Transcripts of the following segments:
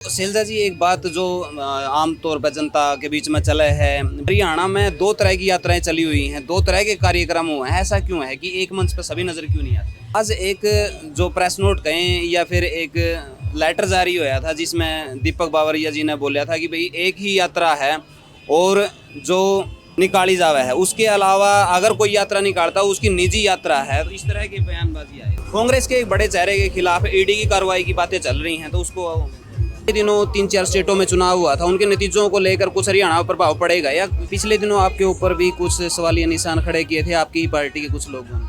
शैलजा जी, एक बात जो आम तौर पर जनता के बीच में चले है, हरियाणा में दो तरह की यात्राएं चली हुई हैं, दो तरह के कार्यक्रम हुए हैं। ऐसा क्यों है कि एक मंच पर सभी नजर क्यों नहीं आते? आज एक जो प्रेस नोट कहें या फिर एक लेटर जारी होया था जिसमें दीपक बावरिया जी ने बोला था कि भाई एक ही यात्रा है और जो निकाली जावे है, उसके अलावा अगर कोई यात्रा निकालता उसकी निजी यात्रा है। तो इस तरह की बयानबाजी आई। कांग्रेस के एक बड़े चेहरे के खिलाफ ईडी की कार्रवाई की बातें चल रही हैं, तो उसको दिनों 3-4 स्टेटों में चुनाव हुआ था, उनके नतीजों को लेकर कुछ हरियाणा पर प्रभाव पड़ेगा? या पिछले दिनों आपके ऊपर भी कुछ सवालिया निशान खड़े किए थे आपकी ही पार्टी के कुछ लोगों ने?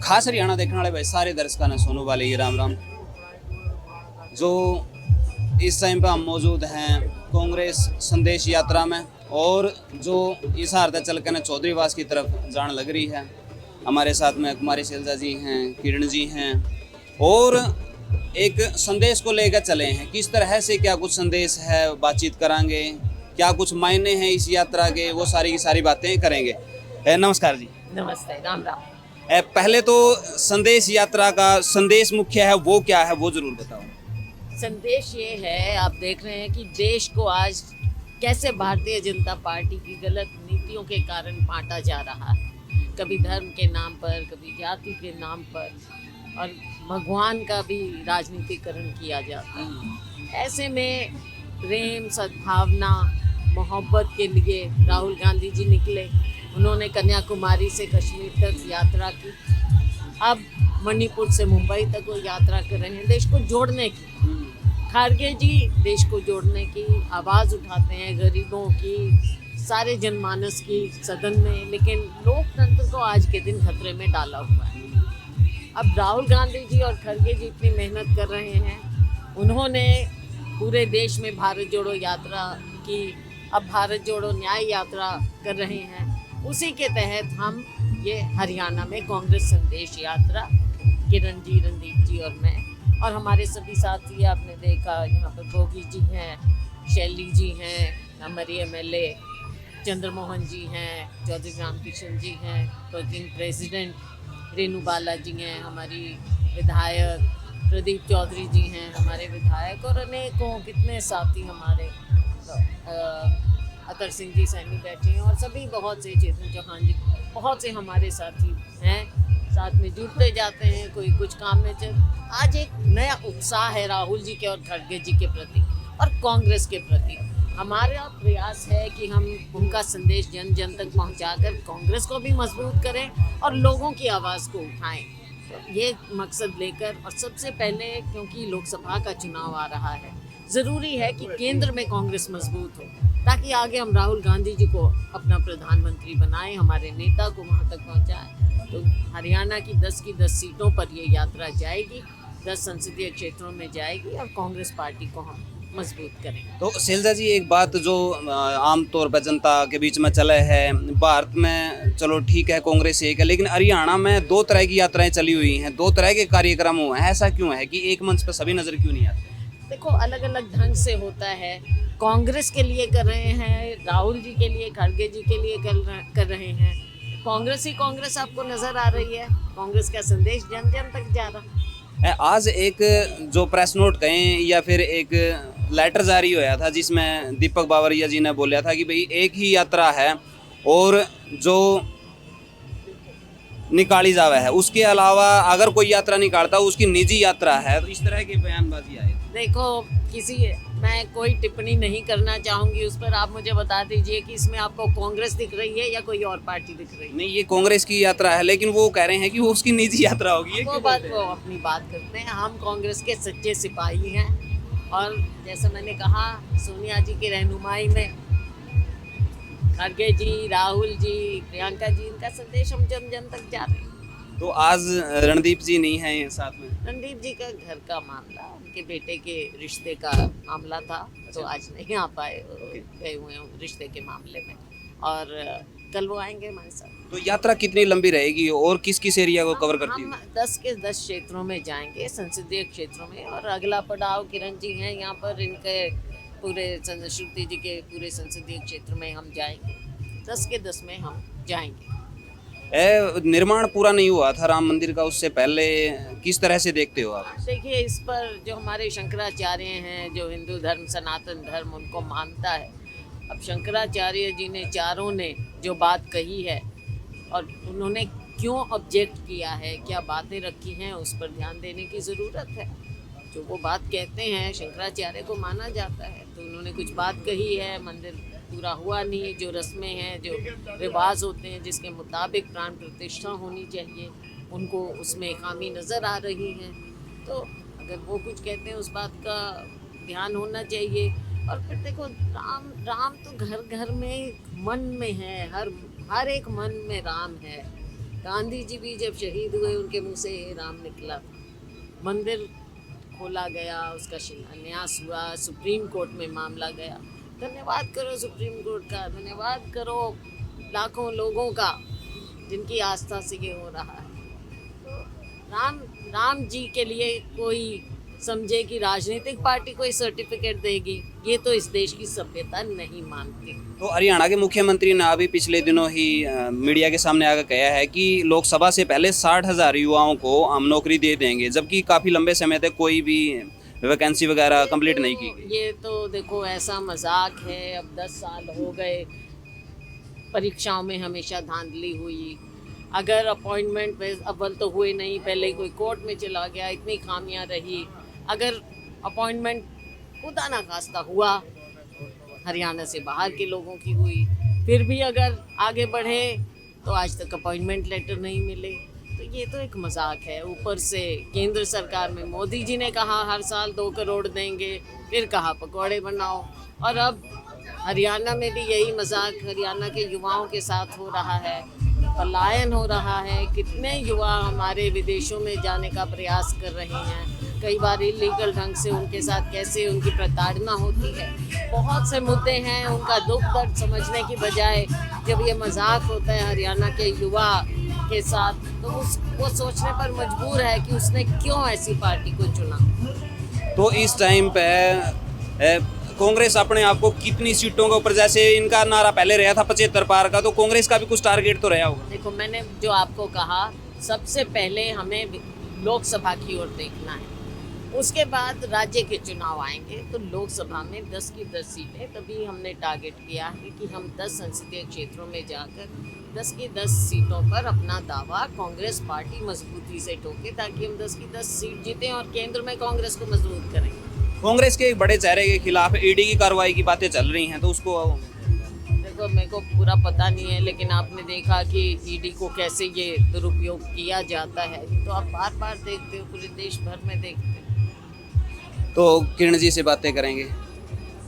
खास हरियाणा देखने वाले भाई सारे दर्शकों ने सोनू वाले ये राम राम। जो इस टाइम पर हम मौजूद हैं कांग्रेस संदेश यात्रा में, और जो इस हारदा चल कर चौधरीवास की तरफ जान लग रही है। हमारे साथ में कुमारी शैलजा जी हैं, किरण जी हैं, और एक संदेश को लेकर चले हैं। किस तरह से, क्या कुछ संदेश है, बातचीत करांगे, क्या कुछ मायने हैं इस यात्रा के, वो सारी की सारी बातें करेंगे। नमस्कार जी। नमस्ते, राम राम। पहले तो संदेश यात्रा का संदेश मुख्य है, वो क्या है वो जरूर बताओ। संदेश ये है, आप देख रहे हैं कि देश को आज कैसे भारतीय जनता पार्टी की गलत नीतियों के कारण बांटा जा रहा है। कभी धर्म के नाम पर, कभी जाति के नाम पर, और भगवान का भी राजनीतिकरण किया जाता है। ऐसे में प्रेम, सद्भावना, मोहब्बत के लिए राहुल गांधी जी निकले। उन्होंने कन्याकुमारी से कश्मीर तक यात्रा की। अब मणिपुर से मुंबई तक वो यात्रा कर रहे हैं देश को जोड़ने की। खड़गे जी देश को जोड़ने की आवाज़ उठाते हैं, गरीबों की, सारे जनमानस की सदन में, लेकिन लोकतंत्र को आज के दिन खतरे में डाला हुआ है। अब राहुल गांधी जी और खड़गे जी इतनी मेहनत कर रहे हैं, उन्होंने पूरे देश में भारत जोड़ो यात्रा की, अब भारत जोड़ो न्याय यात्रा कर रहे हैं। उसी के तहत हम ये हरियाणा में कांग्रेस संदेश यात्रा, किरण जी, रणदीप जी और मैं और हमारे सभी साथी, आपने देखा यहाँ पर भोगी जी हैं, शैली जी हैं, हमारी एमएलए चंद्रमोहन जी हैं, चौधरी रामकिशन जी हैं, वर्किंग प्रेसिडेंट रेणु बाला जी हैं, हमारी विधायक प्रदीप चौधरी जी हैं, हमारे विधायक, और अनेकों कितने साथी हमारे, अतर सिंह जी सैनी बैठे हैं, और सभी बहुत से, चेतन चौहान जी, बहुत से हमारे साथी हैं। साथ में जुड़ते जाते हैं, कोई कुछ काम में चल। आज एक नया उत्साह है राहुल जी के और खड़गे जी के प्रति और कांग्रेस के प्रति। हमारा प्रयास है कि हम उनका संदेश जन जन तक पहुंचाकर कांग्रेस को भी मजबूत करें और लोगों की आवाज़ को उठाएं। तो ये मकसद लेकर, और सबसे पहले क्योंकि लोकसभा का चुनाव आ रहा है, ज़रूरी है कि केंद्र में कांग्रेस मजबूत हो, ताकि आगे हम राहुल गांधी जी को अपना प्रधानमंत्री बनाएं, हमारे नेता को वहाँ तक पहुँचाएं। तो हरियाणा की 10 की 10 सीटों पर ये यात्रा जाएगी, 10 संसदीय क्षेत्रों में जाएगी, और कांग्रेस पार्टी को हम मजबूत करें। तो शैलजा जी, एक बात जो आम तौर पर जनता के बीच में चले है, भारत में चलो ठीक है कांग्रेस एक है, लेकिन हरियाणा में दो तरह की यात्राएं चली हुई हैं, दो तरह के कार्यक्रम हुए हैं। ऐसा क्यों है कि एक मंच पर सभी नजर क्यों नहीं आते? देखो, अलग अलग ढंग से होता है। कांग्रेस के लिए कर रहे हैं, राहुल जी के लिए, खड़गे जी के लिए कर रहे हैं। कांग्रेस ही कांग्रेस आपको नजर आ रही है, कांग्रेस का संदेश जन जन तक जा रहा है। आज एक जो प्रेस नोट कहें या फिर एक लेटर जारी होया था जिसमें दीपक बावरिया जी ने बोला था कि भाई एक ही यात्रा है और जो निकाली जावे है, उसके अलावा अगर कोई यात्रा निकालता उसकी निजी यात्रा है। तो इस तरह की बयानबाजी आई। देखो, मैं कोई टिप्पणी नहीं करना चाहूंगी उस पर। आप मुझे बता दीजिए कि इसमें आपको कांग्रेस दिख रही है या कोई और पार्टी दिख रही है? नहीं, ये कांग्रेस की यात्रा है, लेकिन वो कह रहे हैं कि वो उसकी निजी यात्रा होगी। वो अपनी बात करते हैं। हम कांग्रेस के सच्चे सिपाही हैं, और जैसे मैंने कहा, सोनिया जी की रहनुमाई में खड़गे जी, राहुल जी, प्रियंका जी, इनका संदेश हम जन जन तक जा रहे हैं। तो आज रणदीप जी नहीं है साथ में? रणदीप जी का घर का मामला, उनके बेटे के रिश्ते का मामला था, तो आज नहीं आ पाए, गए हुए हैं रिश्ते के मामले में, और कल वो आएंगे हमारे साथ। तो यात्रा कितनी लंबी रहेगी और किस किस एरिया को कवर करती है? हम 10 के 10 क्षेत्रों में जाएंगे, संसदीय क्षेत्रों में, और अगला पड़ाव किरण जी हैं यहाँ पर, इनके पूरे श्रुति जी के पूरे संसदीय क्षेत्र में हम जाएंगे। 10 के 10 में हम जाएंगे। निर्माण पूरा नहीं हुआ था राम मंदिर का, उससे पहले किस तरह से देखते हो आप? देखिए, इस पर जो हमारे शंकराचार्य हैं, जो हिंदू धर्म सनातन धर्म उनको मानता है, अब शंकराचार्य जी ने चारों ने जो बात कही है और उन्होंने क्यों ऑब्जेक्ट किया है, क्या बातें रखी हैं, उस पर ध्यान देने की ज़रूरत है। जो वो बात कहते हैं शंकराचार्य को माना जाता है, तो उन्होंने कुछ बात कही है, मंदिर पूरा हुआ नहीं, जो रस्में हैं, जो रिवाज होते हैं जिसके मुताबिक प्राण प्रतिष्ठा होनी चाहिए, उनको उसमें खामी नज़र आ रही हैं। तो अगर वो कुछ कहते हैं उस बात का ध्यान होना चाहिए। और फिर देखो, राम तो घर घर में मन में है, हर एक मन में राम है। गांधी जी भी जब शहीद हुए उनके मुंह से राम निकला। मंदिर खोला गया, उसका शिलान्यास हुआ, सुप्रीम कोर्ट में मामला गया। धन्यवाद करो सुप्रीम कोर्ट का, धन्यवाद करो लाखों लोगों का जिनकी आस्था से ये हो रहा है। तो राम जी के लिए कोई समझे कि राजनीतिक पार्टी कोई सर्टिफिकेट देगी, ये तो इस देश की सभ्यता नहीं मानती। तो हरियाणा के मुख्यमंत्री ने अभी पिछले दिनों ही मीडिया के सामने आकर कहा है कि लोकसभा से पहले 60,000 युवाओं को हम नौकरी दे देंगे, जबकि काफ़ी लंबे समय तक कोई भी वैकेंसी वगैरह कंप्लीट नहीं की गई। ये तो देखो ऐसा मजाक है। अब 10 साल हो गए, परीक्षाओं में हमेशा धांधली हुई। अगर अपॉइंटमेंट पे अव्वल तो हुए नहीं, पहले कोई कोर्ट में चला गया, इतनी खामियां रही। अगर अपॉइंटमेंट खुदा ना खास्ता हुआ, हरियाणा से बाहर के लोगों की हुई, फिर भी अगर आगे बढ़े तो आज तक अपॉइंटमेंट लेटर नहीं मिले। तो ये तो एक मजाक है। ऊपर से केंद्र सरकार में मोदी जी ने कहा हर साल 2 करोड़ देंगे, फिर कहा पकौड़े बनाओ, और अब हरियाणा में भी यही मजाक हरियाणा के युवाओं के साथ हो रहा है। पलायन हो रहा है, कितने युवा हमारे विदेशों में जाने का प्रयास कर रहे हैं। कई बार इलीगल ढंग से उनके साथ कैसे उनकी प्रताड़ना होती है। बहुत से मुद्दे हैं, उनका दुख दर्द समझने की बजाय जब ये मजाक होता है हरियाणा के युवा के साथ, तो वो सोचने पर मजबूर है कि उसने क्यों ऐसी पार्टी को चुना। तो इस टाइम पे कांग्रेस अपने आप को कितनी सीटों के ऊपर, जैसे इनका नारा पहले रहा था 75 पार का, तो कांग्रेस का भी कुछ टारगेट तो रहा होगा? देखो, मैंने जो आपको कहा, सबसे पहले हमें लोकसभा की ओर देखना है, उसके बाद राज्य के चुनाव आएंगे। तो लोकसभा में 10 की 10 सीटें, तभी हमने टारगेट किया है कि हम 10 संसदीय क्षेत्रों में जाकर 10 की 10 सीटों पर अपना दावा कांग्रेस पार्टी मजबूती से ठोके, ताकि हम 10 की 10 सीट जीतें और केंद्र में कांग्रेस को मजबूत करें। कांग्रेस के एक बड़े चेहरे के खिलाफ ईडी की कार्रवाई की बातें चल रही हैं, तो उसको देखो, मेरे को पूरा पता नहीं है, लेकिन आपने देखा कि ईडी को कैसे ये दुरुपयोग किया जाता है, तो आप बार बार देखते हो, पूरे देश भर में देखते हो। तो किरण जी से बातें करेंगे।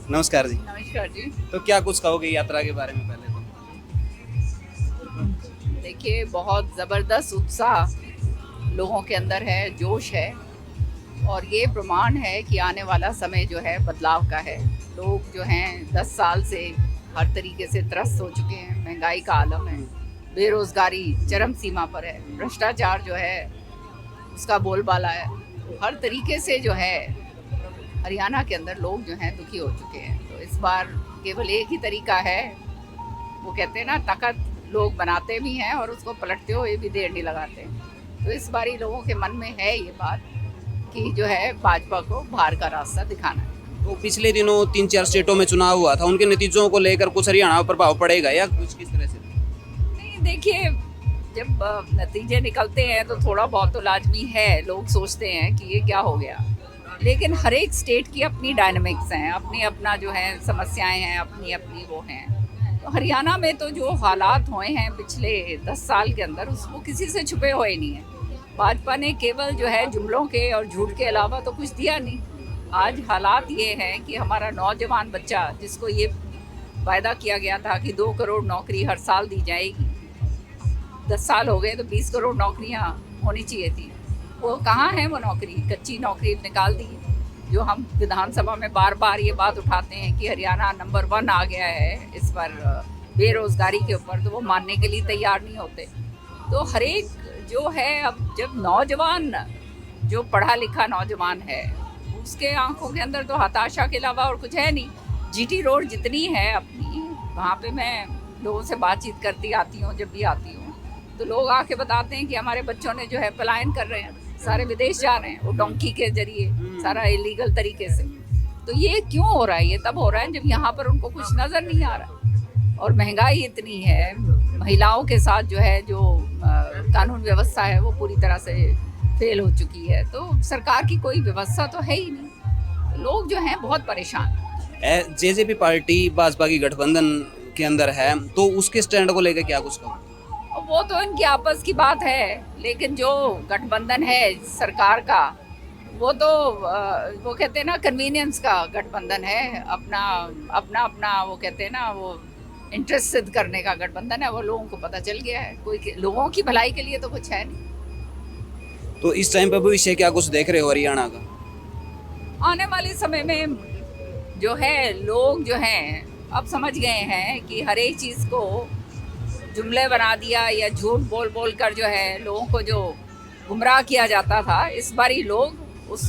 नमस्कार जी। नमस्कार जी। तो क्या कुछ कहोगे यात्रा के बारे में? पहले तो देखिए, बहुत ज़बरदस्त उत्साह लोगों के अंदर है, जोश है, और ये प्रमाण है कि आने वाला समय जो है बदलाव का है। लोग जो हैं 10 साल से हर तरीके से त्रस्त हो चुके हैं, महंगाई का आलम है, बेरोज़गारी चरम सीमा पर है, भ्रष्टाचार जो है उसका बोलबाला है। हर तरीके से जो है हरियाणा के अंदर लोग जो हैं दुखी हो चुके हैं। तो इस बार केवल एक ही तरीका है, वो कहते हैं ना, ताकत लोग बनाते भी हैं और उसको पलटते हुए भी देर नहीं लगाते। तो इस बार ही लोगों के मन में है ये बात कि जो है भाजपा को बाहर का रास्ता दिखाना है। तो पिछले दिनों 3-4 स्टेटों में चुनाव हुआ था, उनके नतीजों को लेकर कुछ हरियाणा पर प्रभाव पड़ेगा या कुछ किस तरह से? नहीं, देखिए, जब नतीजे निकलते हैं तो थोड़ा बहुत तो लाजमी है, लोग सोचते हैं कि ये क्या हो गया, लेकिन हर एक स्टेट की अपनी डायनामिक्स हैं, अपनी अपना जो है समस्याएं हैं, अपनी अपनी वो हैं। तो हरियाणा में तो जो हालात हुए हैं पिछले 10 साल के अंदर, उसको किसी से छुपे हुए नहीं है। भाजपा ने केवल जो है जुमलों के और झूठ के अलावा तो कुछ दिया नहीं। आज हालात ये हैं कि हमारा नौजवान बच्चा, जिसको ये वायदा किया गया था कि 2 करोड़ नौकरी हर साल दी जाएगी, 10 साल हो गए तो 20 करोड़ नौकरियां होनी चाहिए थी। वो कहाँ है वो नौकरी? कच्ची नौकरी निकाल दी। जो हम विधानसभा में बार बार ये बात उठाते हैं कि हरियाणा नंबर 1 आ गया है इस पर बेरोज़गारी के ऊपर, तो वो मानने के लिए तैयार नहीं होते। तो हर एक जो है, अब जब नौजवान, जो पढ़ा लिखा नौजवान है, उसके आंखों के अंदर तो हताशा के अलावा और कुछ है नहीं। जीटी रोड जितनी है अपनी, वहाँ पे मैं लोगों से बातचीत करती आती हूँ जब भी आती हूँ, तो लोग आके बताते हैं कि हमारे बच्चों ने जो है पलायन कर रहे हैं, सारे विदेश जा रहे हैं वो डोंकी के जरिए, सारा इलीगल तरीके से। तो ये क्यों हो रहा है? ये तब हो रहा है जब यहाँ पर उनको कुछ नज़र नहीं आ रहा और महंगाई इतनी है, महिलाओं के साथ जो है जो कानून व्यवस्था है वो पूरी तरह से फेल हो चुकी है। तो सरकार की कोई व्यवस्था तो है ही नहीं, तो लोग जो हैं बहुत परेशान। जेजेपी पार्टी भाजपा की गठबंधन के अंदर है, तो उसके स्टैंड को लेकर क्या कुछ कहो? वो तो इनकी आपस की बात है, लेकिन जो गठबंधन है सरकार का वो तो वो कहते हैं ना कन्वीनियंस का गठबंधन है, अपना अपना अपना वो कहते हैं ना वो इंटरेस्ट सिद्ध करने का गठबंधन है। वो लोगों को पता चल गया है, कोई लोगों की भलाई के लिए तो कुछ है नहीं। तो इस टाइम पर भविष्य क्या कुछ देख रहे हो हरियाणा का? आने वाले समय में जो है लोग जो हैं अब समझ गए हैं कि हर एक चीज़ को जुमले बना दिया या झूठ बोल बोल कर जो है लोगों को जो गुमराह किया जाता था, इस बारी लोग उस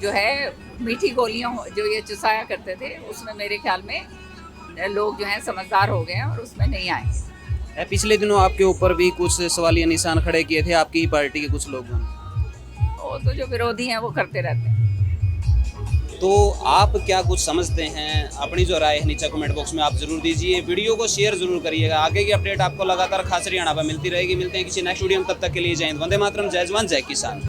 जो है मीठी गोलियों जो ये चुसाया करते थे उसमें मेरे ख्याल में लोग जो हैं समझदार हो गए हैं और उसमें नहीं आए। पिछले दिनों आपके ऊपर भी कुछ सवालिया निशान खड़े किए थे आपकी ही पार्टी के कुछ लोगों ने। वो तो जो विरोधी हैं वो करते रहते हैं। तो आप क्या कुछ समझते हैं? अपनी जो राय है नीचे कमेंट बॉक्स में आप जरूर दीजिए, वीडियो को शेयर जरूर करिएगा। आगे की अपडेट आपको लगातार खास हरियाणा पर मिलती रहेगी। मिलते हैं किसी नेक्स्ट वीडियो में, तब तक के लिए जय हिंद, वंदे मातरम, जय जवान जय किसान।